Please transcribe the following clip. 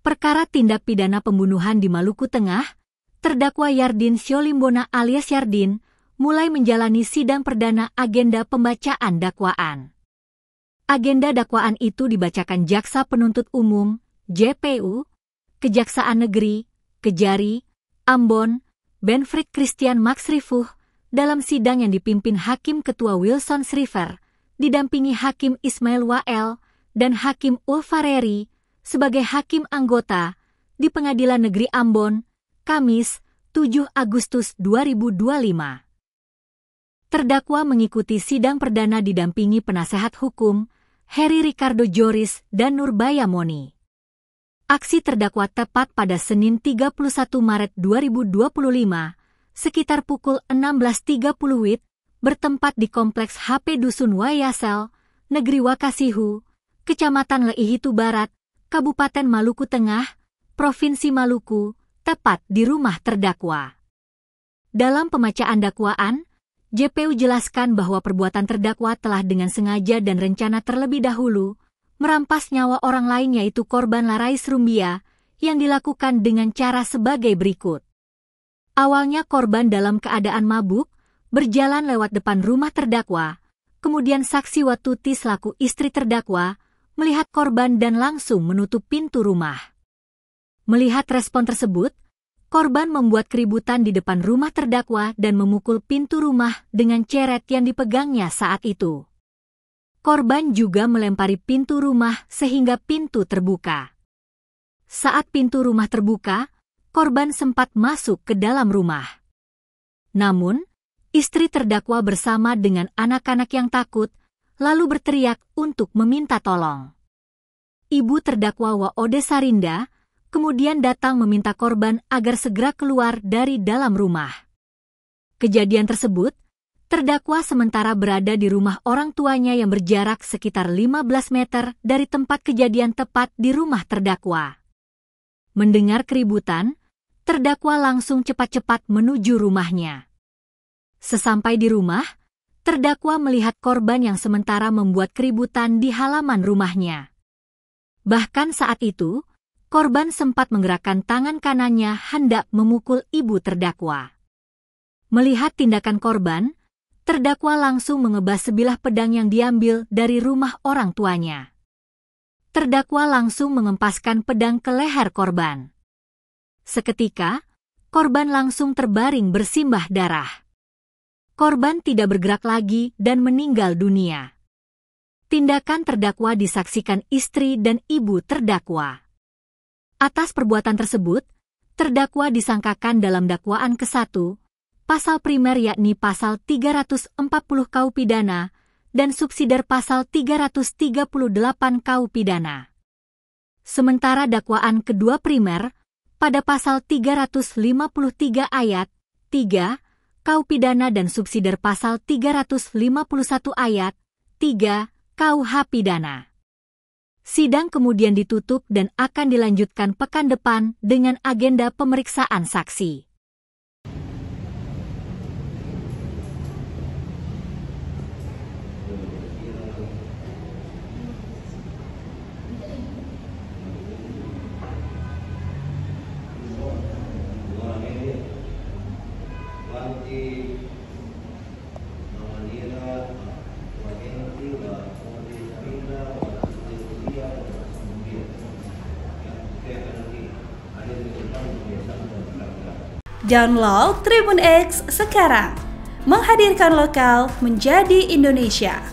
Perkara tindak pidana pembunuhan di Maluku Tengah, terdakwa Yardin Syolimbona alias Yardin mulai menjalani sidang perdana agenda pembacaan dakwaan. Agenda dakwaan itu dibacakan Jaksa Penuntut Umum, JPU, Kejaksaan Negeri, Kejari, Ambon, Benfried Christian Max Rifuh dalam sidang yang dipimpin Hakim Ketua Wilson Shriver, didampingi Hakim Ismail Wael dan Hakim Ulfareri sebagai hakim anggota di Pengadilan Negeri Ambon, Kamis, 7 Agustus 2025. Terdakwa mengikuti sidang perdana didampingi penasehat hukum, Heri Ricardo Joris dan Nurbaya Moni. Aksi terdakwa tepat pada Senin 31 Maret 2025, sekitar pukul 16.30 WIB, bertempat di Kompleks HP Dusun Wayasel, Negeri Wakasihu, Kecamatan Leihitu Barat, Kabupaten Maluku Tengah, Provinsi Maluku, tepat di rumah terdakwa. Dalam pembacaan dakwaan, JPU jelaskan bahwa perbuatan terdakwa telah dengan sengaja dan rencana terlebih dahulu merampas nyawa orang lain yaitu korban Larais Rumbia yang dilakukan dengan cara sebagai berikut. Awalnya korban dalam keadaan mabuk berjalan lewat depan rumah terdakwa, kemudian saksi Watuti selaku istri terdakwa melihat korban dan langsung menutup pintu rumah. Melihat respon tersebut, korban membuat keributan di depan rumah terdakwa dan memukul pintu rumah dengan ceret yang dipegangnya saat itu. Korban juga melempari pintu rumah sehingga pintu terbuka. Saat pintu rumah terbuka, korban sempat masuk ke dalam rumah. Namun, istri terdakwa bersama dengan anak-anak yang takut lalu berteriak untuk meminta tolong. Ibu terdakwa Waode Sarinda kemudian datang meminta korban agar segera keluar dari dalam rumah. Kejadian tersebut, terdakwa sementara berada di rumah orang tuanya yang berjarak sekitar 15 meter dari tempat kejadian tepat di rumah terdakwa. Mendengar keributan, terdakwa langsung cepat-cepat menuju rumahnya. Sesampai di rumah, terdakwa melihat korban yang sementara membuat keributan di halaman rumahnya. Bahkan saat itu, korban sempat menggerakkan tangan kanannya hendak memukul ibu terdakwa. Melihat tindakan korban, terdakwa langsung mengebas sebilah pedang yang diambil dari rumah orang tuanya. Terdakwa langsung mengempaskan pedang ke leher korban. Seketika, korban langsung terbaring bersimbah darah. Korban tidak bergerak lagi dan meninggal dunia. Tindakan terdakwa disaksikan istri dan ibu terdakwa. Atas perbuatan tersebut, terdakwa disangkakan dalam dakwaan ke-1, pasal primer yakni pasal 340 KUH pidana dan subsidiar pasal 338 KUH pidana. Sementara dakwaan kedua primer pada pasal 353 ayat 3 KUH pidana dan subsidiar pasal 351 ayat 3 KUH pidana. Sidang kemudian ditutup dan akan dilanjutkan pekan depan dengan agenda pemeriksaan saksi. Download Tribun X sekarang, menghadirkan lokal menjadi Indonesia.